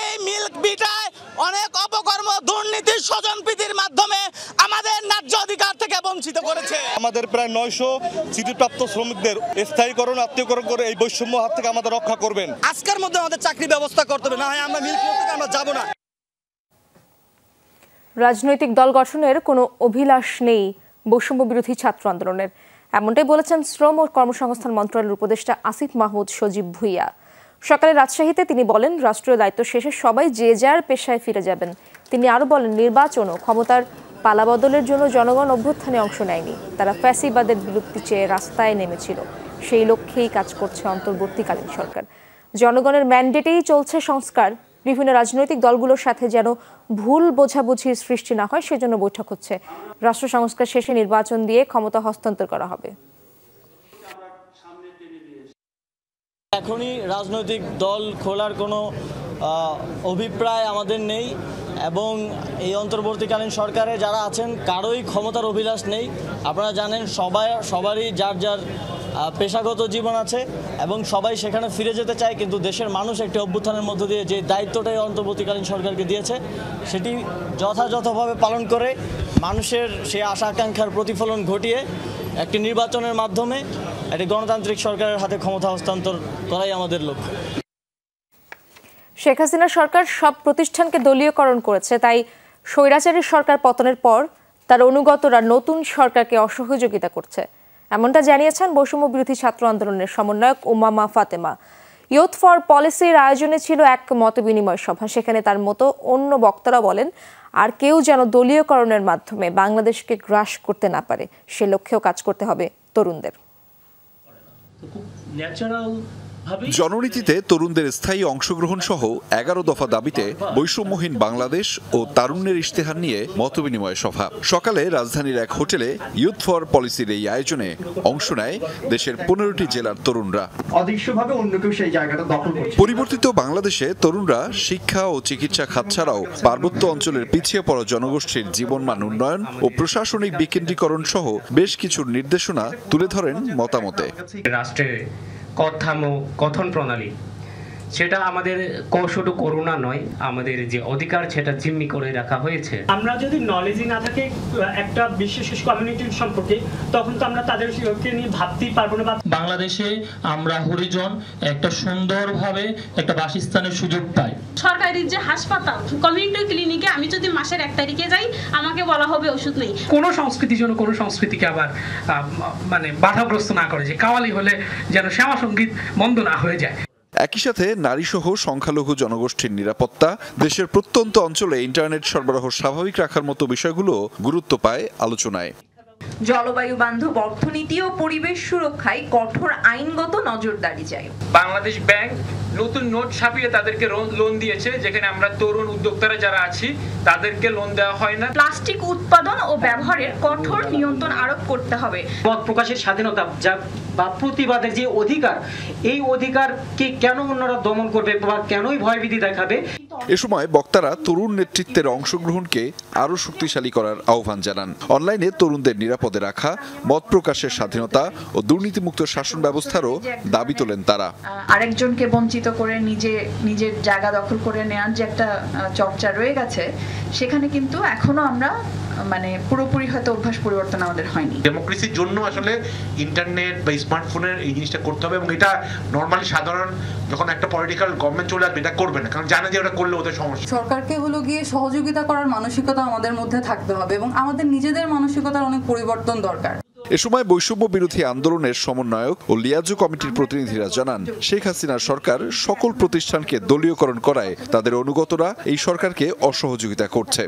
এই মিল্ক ভিটায় অনেক অপকর্ম, দুর্নীতি, স্বজনপ্রীতির মাধ্যমে আমাদের ন্যায্য অধিকার থেকে বঞ্চিত করেছে। আমাদের প্রায় 900 চিঠিপ্রাপ্ত শ্রমিকদের স্থায়ীকরণ, আত্মীয়করণ করে এই বৈষম্য হাত থেকে আমাদের রক্ষা করবেন। আজকের মধ্যে আমাদের চাকরি ব্যবস্থা করতে হবে, না হয় আমরা মিল্ক ভিটা থেকে আমরা যাব না। রাজনৈতিক দল গঠনের কোনো অভিলাষ নেই বৈষম্য বিরোধী ছাত্র আন্দোলনের, এমনটাই বলেছেন শ্রম ও কর্মসংস্থান মন্ত্রণালয়ের উপদেষ্টা আসিফ মাহমুদ সজীব ভুইয়া। সকালে রাজশাহীতে তিনি বলেন, রাষ্ট্রীয় দায়িত্ব শেষে সবাই যে যার পেশায় ফিরে যাবেন। তিনি আরও বলেন, নির্বাচন ও ক্ষমতার পালাবদলের জন্য জনগণ অভ্যুত্থানে অংশ নেয়নি, তারা ফ্যাসিবাদের বিলুপ্তি চেয়ে রাস্তায় নেমেছিল। সেই লক্ষ্যেই কাজ করছে অন্তর্বর্তীকালীন সরকার। জনগণের ম্যান্ডেটেই চলছে সংস্কার। বিভিন্ন রাজনৈতিক দলগুলোর সাথে যেন ভুল বোঝাবুঝির সৃষ্টি না হয় সেজন্য বৈঠক হচ্ছে। রাষ্ট্র সংস্কার শেষে নির্বাচন দিয়ে ক্ষমতা হস্তান্তর করা হবে। এখনই রাজনৈতিক দল খোলার কোনো অভিপ্রায় আমাদের নেই এবং এই অন্তর্বর্তীকালীন সরকারে যারা আছেন কারোই ক্ষমতার অভিলাষ নেই। আপনারা জানেন সবারই যার যার পেশাগত জীবন আছে এবং সবাই সেখানে ফিরে যেতে চায়, কিন্তু দেশের মানুষ একটি অভ্যুত্থানের মধ্য দিয়ে যে দায়িত্বটাই অন্তর্বর্তীকালীন সরকারকে দিয়েছে সেটি যথাযথভাবে পালন করে মানুষের সেই আশা আকাঙ্ক্ষার প্রতিফলন ঘটিয়ে একটি নির্বাচনের মাধ্যমে একটি গণতান্ত্রিক সরকারের হাতে ক্ষমতা হস্তান্তর করাই আমাদের লক্ষ্য। শেখ হাসিনা সরকার সব প্রতিষ্ঠানকে দলীয়করণ করেছে, তাই স্বৈরাচারী সরকার পতনের পর তার অনুগতরা নতুন সরকারকে অসহযোগিতা করছে, এমনটা জানিয়েছেন বৈষম্য বিরোধী ছাত্র আন্দোলনের সমন্বয়ক উমামা ফাতেমা। ইউথ ফর পলিসির আয়োজনে ছিল এক মতবিনিময় সভা। সেখানে তার মতো অন্য বক্তারা বলেন, আর কেউ যেন দলীয়করণের মাধ্যমে বাংলাদেশকে গ্রাস করতে না পারে, সে লক্ষ্যেও কাজ করতে হবে তরুণদের। জননীতিতে তরুণদের স্থায়ী অংশগ্রহণ সহ 11 দফা দাবিতে বৈষম্যহীন বাংলাদেশ ও তারুণ্যের ইশতেহার নিয়ে মতবিনিময় সভা। সকালে রাজধানীর এক হোটেলে ইউথ ফর পলিসির এই আয়োজনে অংশ নেয় দেশের 15টি জেলার তরুণরা। অদৃশ্যভাবে অন্য কেউ সেই জায়গাটা দখল করছে। পরিবর্তিত বাংলাদেশে তরুণরা শিক্ষা ও চিকিৎসা খাত ছাড়াও পার্বত্য অঞ্চলের পিছিয়ে পড়া জনগোষ্ঠীর জীবনমান উন্নয়ন ও প্রশাসনিক বিকেন্দ্রীকরণ সহ বেশ কিছু নির্দেশনা তুলে ধরেন মতামতে। রাষ্ট্রের কাঠামো, গঠন প্রণালী, সেটা আমাদের শুধু করোনা নয়, আমাদের যে অধিকার সেটা জিম্মি করে রাখা হয়েছে। আমরা যদি নলেজই না থাকে একটা বিশেষ কমিউনিটির সম্পর্কে, তখন তো আমরা তাদেরকে নিয়ে ভাবতেই পারবো না। বাংলাদেশে আমরা হরিজন একটা সুন্দরভাবে একটা বাসস্থানের সুযোগ পাই। সরকারি যে হাসপাতাল, কমিউনিটি ক্লিনিকে আমি যদি মাসের 1 তারিখে যাই, আমাকে বলা হবে ওষুধ নেই। কোনো সংস্কৃতির জন্য কোনো সংস্কৃতিকে আবার মানে বাধাগ্রস্ত না করে, যে কাওয়ালি হলে যেন শ্যামা সঙ্গীত বন্ধ না হয়ে যায়। একই সাথে নারীসহ সংখ্যালঘু জনগোষ্ঠীর নিরাপত্তা, দেশের প্রত্যন্ত অঞ্চলে ইন্টারনেট সরবরাহ স্বাভাবিক রাখার মতো বিষয়গুলো গুরুত্ব পায় আলোচনায়। জলবায়ু বান্ধব অর্থনীতি ও পরিবেশ সুরক্ষায় কঠোর আইনগত নজরদারি চাই। বাংলাদেশ ব্যাংক নতুন নোট ছাপিয়ে তাদেরকে লোন দিয়েছে, যেখানে আমরা তরুণ উদ্যোক্তারা যারা আছি তাদেরকে লোন দেওয়া হয় না। প্লাস্টিক উৎপাদন ও ব্যবহারের কঠোর নিয়ন্ত্রণ আরোপ করতে হবে। মত প্রকাশের স্বাধীনতা বা প্রতিবাদের যে অধিকার, এই অধিকারকে কেন অন্যরা দমন করবে বা কেনই ভয়ভীতি দেখাবে? এ সময় বক্তারা তরুণ নেতৃত্বের অংশগ্রহণকে আরও শক্তিশালী করার আহ্বান জানান। অনলাইনে তরুণদের নিরাপদে রাখা, মত প্রকাশের স্বাধীনতা ও দুর্নীতিমুক্ত শাসন ব্যবস্থারও দাবি তোলেন তারা। আরেকজনকে বঞ্চিত করে নিজের জায়গা দখল করে নেওয়ার যে একটা চর্চা রয়ে গেছে, সেখানে কিন্তু এখনো আমরা পুরোপুরি হয়তো অভ্যাস পরিবর্তন আমাদের হয়নি। ডেমোক্রেসির জন্য আসলে ইন্টারনেট বা স্মার্টফোনের এই জিনিসটা করতে হবে, এবং এটা নর্মালি সাধারণ যখন একটা পলিটিক্যাল গভর্নমেন্ট চলে আসবে এটা করবে না, কারণ জানে যে ওটা করলে ওদের সমস্যা। সরকারকে গিয়ে সহযোগিতা করার মানসিকতা আমাদের মধ্যে থাকতে হবে, এবং আমাদের নিজেদের মানসিকতার অনেক পরিবর্তন দরকার। এ সময় বৈষম্য বিরোধী আন্দোলনের সমন্বয়ক ও লিয়াজু কমিটির প্রতিনিধিরা জানান, শেখ হাসিনার সরকার সকল প্রতিষ্ঠানকে দলীয়করণ করায় তাদের অনুগতরা এই সরকারকে অসহযোগিতা করছে।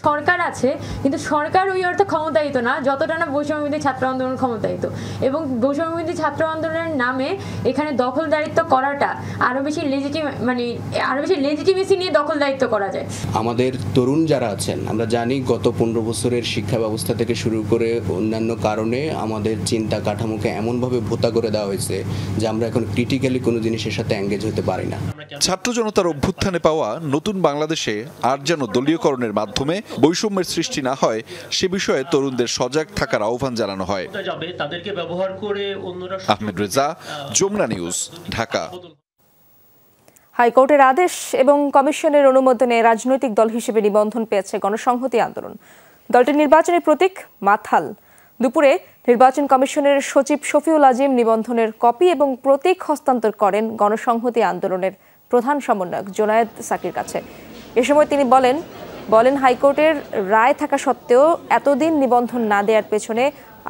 সরকার আছে, কিন্তু সরকার ওই অর্থে ক্ষমতায়িত না যতটা না বৈষম্য বিরোধী ছাত্র আন্দোলন ক্ষমতায়িত, এবং বৈষম্য বিরোধী ছাত্র আন্দোলনের নামে এখানে দখলদারিত্ব করাটা আরো বেশি লেজিটিমেসি নিয়ে দখলদারিত্ব করা যায়। আমাদের তরুণ যারা আছেন, আমরা জানি গত 15 বছরের শিক্ষা ব্যবস্থা থেকে শুরু করে অন্যান্য কারণে আমাদের চিন্তা কাঠামোকে এমনভাবে ভোতা করে দেওয়া হয়েছে যে আমরা এখন ক্রিটিক্যালি কোনো জিনিসের সাথে এঙ্গেজ হতে পারি না। ছাত্র জনতার অভ্যুত্থানে পাওয়া নতুন বাংলাদেশে আর যেন দলীয়করণের মাধ্যমে বৈষম্যের সৃষ্টি না হয় সে বিষয়ে তরুণদের সজাগ থাকার আহ্বান জানানো হয়। আহমেদ রেজা, যমুনা নিউজ, ঢাকা। হাইকোর্টের আদেশ এবং কমিশনের অনুমোদনে রাজনৈতিক দল হিসেবে নিবন্ধন পেয়েছে গণসংহতি আন্দোলন। দলটির নির্বাচনী প্রতীক মাথাল। দুপুরে নির্বাচন কমিশনের সচিব শফিউল আজিম নিবন্ধনের কপি এবং প্রতীক হস্তান্তর করেন গণসংহতি আন্দোলনের প্রধান সমন্বয়ক জোনায়েদ সাকির কাছে। এ সময় তিনি বলেন হাইকোর্টের রায় থাকা সত্ত্বেও এতদিন নিবন্ধন না দেওয়ার পেছনে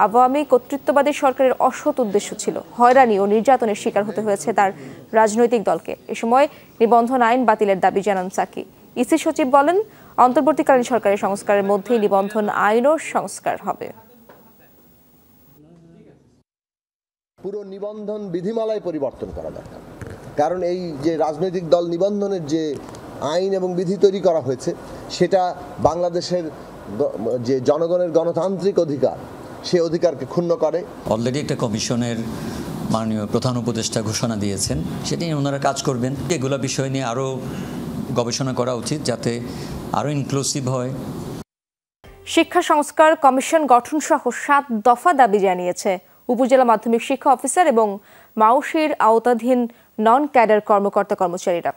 আওয়ামী কর্তৃত্ববাদী সরকারের অসৎ উদ্দেশ্য ছিল। হয়রানি ও নির্যাতনের শিকার হতে হয়েছে তার রাজনৈতিক দলকে। এ সময় নিবন্ধন আইন বাতিলের দাবি জানান সাকি। ইসি সচিব বলেন, অন্তর্বর্তীকালীন সরকারের সংস্কারের মধ্যেই নিবন্ধন আইনও সংস্কার হবে। পুরো নিবন্ধন বিধিমালায় পরিবর্তন করা দরকার, কারণ এই যে রাজনৈতিক দল নিবন্ধনের যে আইন এবং বিধি তৈরি করা হয়েছে সেটা বাংলাদেশের যে জনগণের গণতান্ত্রিক অধিকার, সেই অধিকারকে ক্ষুণ্ণ করে। অলরেডি একটা কমিশনের মাননীয় প্রধান উপদেষ্টা ঘোষণা দিয়েছেন, সেটা নিয়ে ওনারা কাজ করবেন। এগুলো বিষয় নিয়ে আরও গবেষণা করা উচিত যাতে আরও ইনক্লুসিভ হয়। শিক্ষা সংস্কার কমিশন গঠন সহ 7 দফা দাবি জানিয়েছে উপজেলা মাধ্যমিক শিক্ষা অফিসার এবং মাউশির আওতাধীন নন ক্যাডার কর্মকর্তা কর্মচারীরা।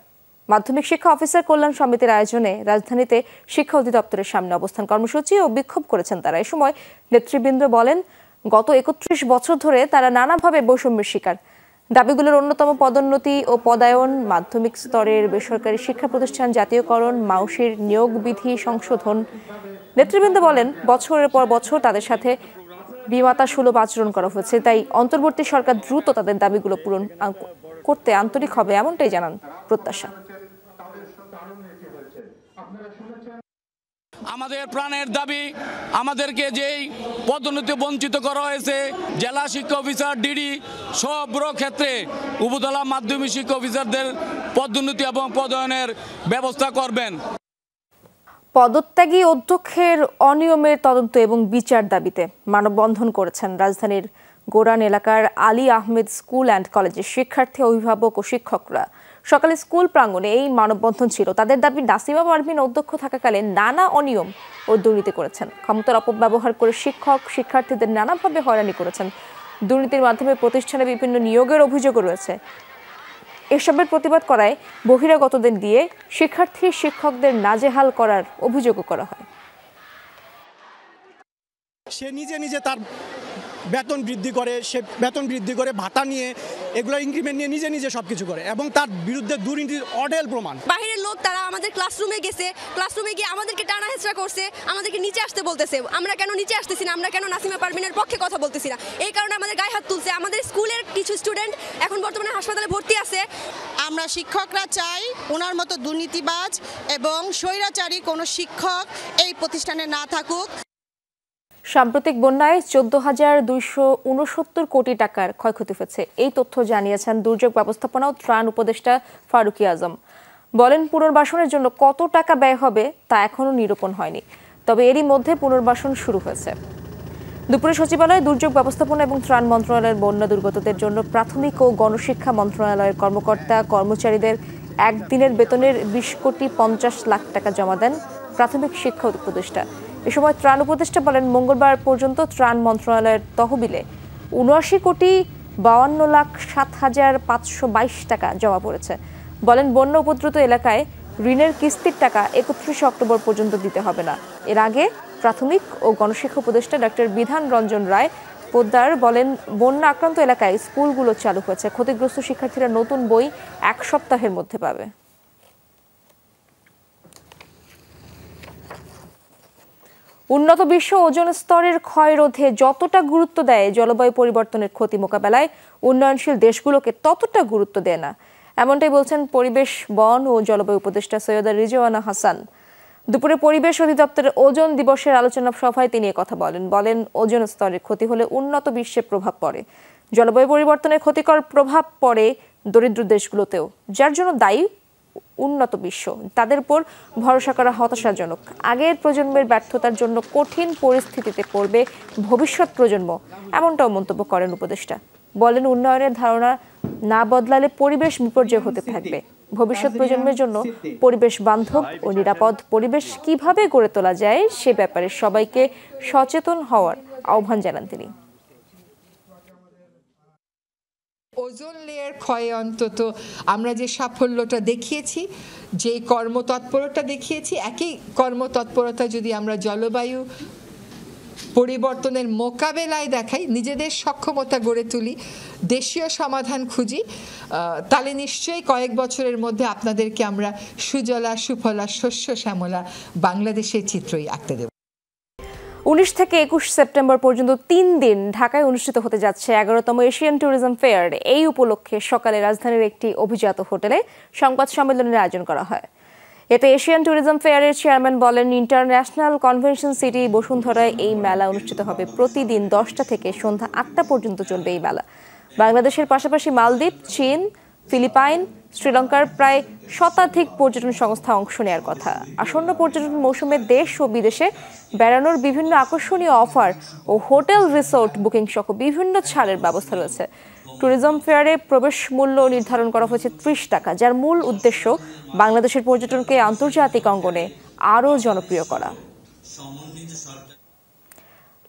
মাধ্যমিক শিক্ষা অফিসার কল্যাণ সমিতির আয়োজনে রাজধানীতে শিক্ষা অধিদপ্তরের সামনে অবস্থান কর্মসূচি ও বিক্ষোভ করেছেন তারা। এ সময় নেতৃবৃন্দ বলেন, গত 31 বছর ধরে তারা নানাভাবে বৈষম্যের শিকার। দাবিগুলোর অন্যতম পদোন্নতি ও পদায়ন, মাধ্যমিক স্তরের বেসরকারি শিক্ষা প্রতিষ্ঠান জাতীয়করণ, মাউশির নিয়োগ বিধি সংশোধন। নেতৃবৃন্দ বলেন, বছরের পর বছর তাদের সাথে বিমাতা সুলভ আচরণ করা হয়েছে, তাই অন্তর্বর্তী সরকার দ্রুত তাদের দাবিগুলো পূরণ করতে আন্তরিক হবে, এমনটাই জানান প্রত্যাশা। আমাদের প্রাণের দাবি, আমাদেরকে যেই পদোন্নতি বঞ্চিত করা হয়েছে, জেলা শিক্ষা অফিসার, ডিডি সব ক্ষেত্রে উপজেলা মাধ্যমিক শিক্ষা অফিসারদের পদোন্নতি এবং পদায়নের ব্যবস্থা করবেন। পদত্যাগী অধ্যক্ষের অনিয়মের তদন্ত এবং বিচার দাবিতে মানববন্ধন করেছেন রাজধানীর গোরান এলাকার আলী আহমেদ স্কুল অ্যান্ড কলেজের শিক্ষার্থী, অভিভাবক ও শিক্ষকরা। সকালে স্কুল প্রাঙ্গণে এই মানববন্ধন ছিল। তাদের দাবি, নাসিমা পারভীন অধ্যক্ষ থাকাকালে নানা অনিয়ম ও দুর্নীতি করেছেন। ক্ষমতার অপব্যবহার করে শিক্ষার্থীদের নানাভাবে হয়রানি করেছেন। দুর্নীতির মাধ্যমে প্রতিষ্ঠানে বিভিন্ন নিয়োগের অভিযোগও রয়েছে। এসবের প্রতিবাদ করায় বহিরাগতদের দিয়ে শিক্ষার্থী শিক্ষকদের নাজেহাল করার অভিযোগও করা হয়। সে নিজে নিজে তার বেতন বৃদ্ধি করে, সে বেতন বৃদ্ধি করে ভাতা নিয়ে এগুলো ইনক্রিমেন্ট নিয়ে নিজে নিজে সবকিছু করে এবং তার বিরুদ্ধে দুর্নীতির অঢেল প্রমাণ। বাইরের লোক তারা আমাদের ক্লাসরুমে গেছে, ক্লাসরুমে গিয়ে আমাদেরকে টানা হেঁচড়া করছে, আমাদেরকে নিচে আসতে বলতেছে। আমরা কেন নিচে আসতেছি না, আমরা কেন নাসিমা পারভিনের পক্ষে কথা বলতেছি না, এই কারণে আমাদের গায়ে হাত তুলছে। আমাদের স্কুলের কিছু স্টুডেন্ট এখন বর্তমানে হাসপাতালে ভর্তি আছে। আমরা শিক্ষকরা চাই ওনার মতো দুর্নীতিবাজ এবং স্বৈরাচারী কোনো শিক্ষক এই প্রতিষ্ঠানে না থাকুক। সাম্প্রতিক বন্যায় 14,269 কোটি টাকার ক্ষয়ক্ষতি হয়েছে, এই তথ্য জানিয়েছেন দুর্যোগ ব্যবস্থাপনা ও ত্রাণ উপদেষ্টা ফারুকী আজম। বলেন, পুনর্বাসনের জন্য কত টাকা ব্যয় হবে তা এখনো নিরূপণ হয়নি, তবে এরই মধ্যে পুনর্বাসন শুরু হয়েছে। দুপুরে সচিবালয়ে দুর্যোগ ব্যবস্থাপনা এবং ত্রাণ মন্ত্রণালয়ের বন্যা দুর্গতদের জন্য প্রাথমিক ও গণশিক্ষা মন্ত্রণালয়ের কর্মকর্তা কর্মচারীদের একদিনের বেতনের 20,50,00,000 টাকা জমা দেন প্রাথমিক শিক্ষা উপদেষ্টা। এ সময় ত্রাণ উপদেষ্টা বলেন, মঙ্গলবার পর্যন্ত ত্রাণ মন্ত্রণালয়ের তহবিলে 79,52,07,522 টাকা জমা পড়েছে। বলেন, বন্যা উপদ্রুত এলাকায় ঋণের কিস্তির টাকা 31 অক্টোবর পর্যন্ত দিতে হবে না। এর আগে প্রাথমিক ও গণশিক্ষা উপদেষ্টা ডক্টর বিধান রঞ্জন রায় পোদ্দার বলেন, বন্যা আক্রান্ত এলাকায় স্কুলগুলো চালু হয়েছে, ক্ষতিগ্রস্ত শিক্ষার্থীরা নতুন বই 1 সপ্তাহের মধ্যে পাবে। উন্নত বিশ্ব ওজোন স্তরের ক্ষয় রোধে যতটা গুরুত্ব দেয় জলবায়ু পরিবর্তনের ক্ষতি মোকাবেলায় উন্নয়নশীল দেশগুলোকে ততটা গুরুত্ব দেয় না, এমনটাই বলছেন পরিবেশ, বন ও জলবায়ু উপদেষ্টা সৈয়দা রিজওয়ানা হাসান। দুপুরে পরিবেশ অধিদপ্তরের ওজোন দিবসের আলোচনা সভায় তিনি কথা বলেন, ওজোন স্তরের ক্ষতি হলে উন্নত বিশ্বে প্রভাব পড়ে, জলবায়ু পরিবর্তনের ক্ষতিকর প্রভাব পড়ে দরিদ্র দেশগুলোতেও, যার জন্য দায়ী উন্নত বিশ্ব। তাদের উপর ভরসা করা হতাশাজনক। আগের প্রজন্মের ব্যর্থতার জন্য কঠিন পরিস্থিতিতে পড়বে ভবিষ্যৎ প্রজন্ম, এমনটাও মন্তব্য করেন উপদেষ্টা। বলেন, উন্নয়নের ধারণা না বদলালে পরিবেশ বিপর্যয় হতে থাকবে। ভবিষ্যৎ প্রজন্মের জন্য পরিবেশ বান্ধব ও নিরাপদ পরিবেশ কিভাবে গড়ে তোলা যায় সে ব্যাপারে সবাইকে সচেতন হওয়ার আহ্বান জানান তিনি। ওজোন লেয়ার ক্ষয়ে অন্তত আমরা যে সাফল্যটা দেখিয়েছি, যে কর্মতৎপরতা দেখিয়েছি, একই কর্মতৎপরতা যদি আমরা জলবায়ু পরিবর্তনের মোকাবেলায় দেখাই, নিজেদের সক্ষমতা গড়ে তুলি, দেশীয় সমাধান খুঁজি, তাহলে নিশ্চয়ই কয়েক বছরের মধ্যে আপনাদেরকে আমরা সুজলা সুফলা শস্য শ্যামলা বাংলাদেশের চিত্রই আঁকতে দেব। 19 থেকে 21 সেপ্টেম্বর পর্যন্ত 3 দিন ঢাকায় অনুষ্ঠিত হতে যাচ্ছে 11তম এশিয়ান ট্যুরিজম ফেয়ার। এই উপলক্ষে সকালে রাজধানীর একটি অভিজাত হোটেলে সংবাদ সম্মেলনের আয়োজন করা হয়। এতে এশিয়ান ট্যুরিজম ফেয়ারের চেয়ারম্যান বলেন, ইন্টারন্যাশনাল কনভেনশন সিটি বসুন্ধরায় এই মেলা অনুষ্ঠিত হবে। প্রতিদিন 10টা থেকে সন্ধ্যা 8টা পর্যন্ত চলবে এই মেলা। বাংলাদেশের পাশাপাশি মালদ্বীপ, চীন, ফিলিপাইন, শ্রীলঙ্কার প্রায় 100 পর্যটন সংস্থা অংশ নেওয়ার কথা। আসন্ন পর্যটন মৌসুমে দেশ ও বিদেশে বেড়ানোর বিভিন্ন আকর্ষণীয় অফার ও হোটেল রিসোর্ট বুকিং সহ বিভিন্ন ছাড়ের ব্যবস্থা রয়েছে। ট্যুরিজম ফেয়ারে প্রবেশ মূল্য নির্ধারণ করা হয়েছে 30 টাকা, যার মূল উদ্দেশ্য বাংলাদেশের পর্যটনকে আন্তর্জাতিক অঙ্গনে আরও জনপ্রিয় করা।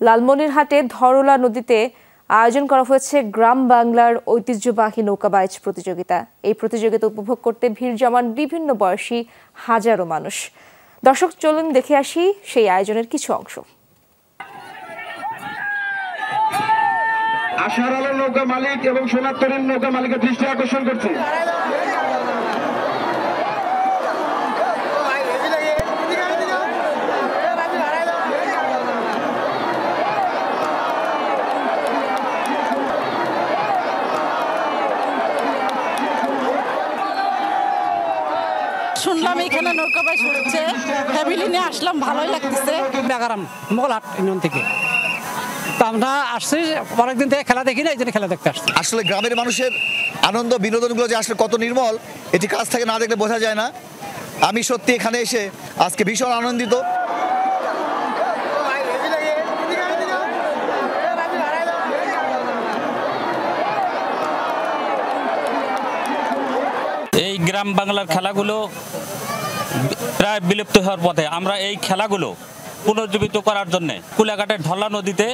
লালমনিরহাটে ধরলা নদীতে আয়োজন করা হয়েছে গ্রাম বাংলার ঐতিহ্যবাহী নৌকাবাইজ প্রতিযোগিতা। এই প্রতিযোগিতা উপভোগ করতে ভিড় জমান বিভিন্ন বয়সী হাজারো মানুষ। দর্শক, চলুন দেখে আসি সেই আয়োজনের কিছু অংশ। আশার আলো নৌকা মালিক এবং সোনার তরুণ নৌকা মালিকের দৃষ্টি আকর্ষণ করছে। শুনলাম এখানে নৌকাবাস হচ্ছে, ফ্যামিলি নিয়ে আসলাম, ভালোই লাগতেছে। বেগারাম মোগলহাট ইউনিয়ন থেকে তো আমরা আসছি, অনেকদিন থেকে খেলা দেখি না, এই জন্য খেলা দেখতে আসছি। আসলে গ্রামের মানুষের আনন্দ বিনোদনগুলো যে আসলে কত নির্মল, এটি কাছ থেকে না দেখলে বোঝা যায় না। আমি সত্যি এখানে এসে আজকে ভীষণ আনন্দিত। এই গ্রাম বাংলার খেলাগুলো প্রায় বিলুপ্ত হওয়ার পথে। আমরা এই খেলাগুলো পুনর্জীবিত করার জন্য কুলাঘাটের ধরলা নদীতে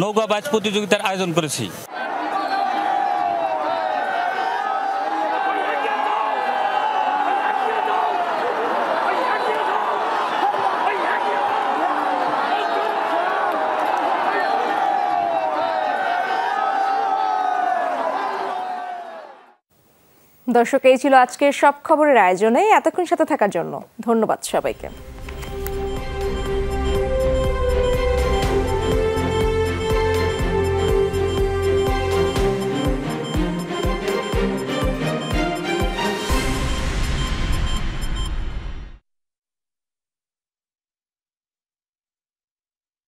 নৌকাবাজ প্রতিযোগিতার আয়োজন করেছি। দর্শক, এই ছিল আজকের সব খবরের আয়োজনে। এতক্ষণ সাথে থাকার জন্য ধন্যবাদ সবাইকে।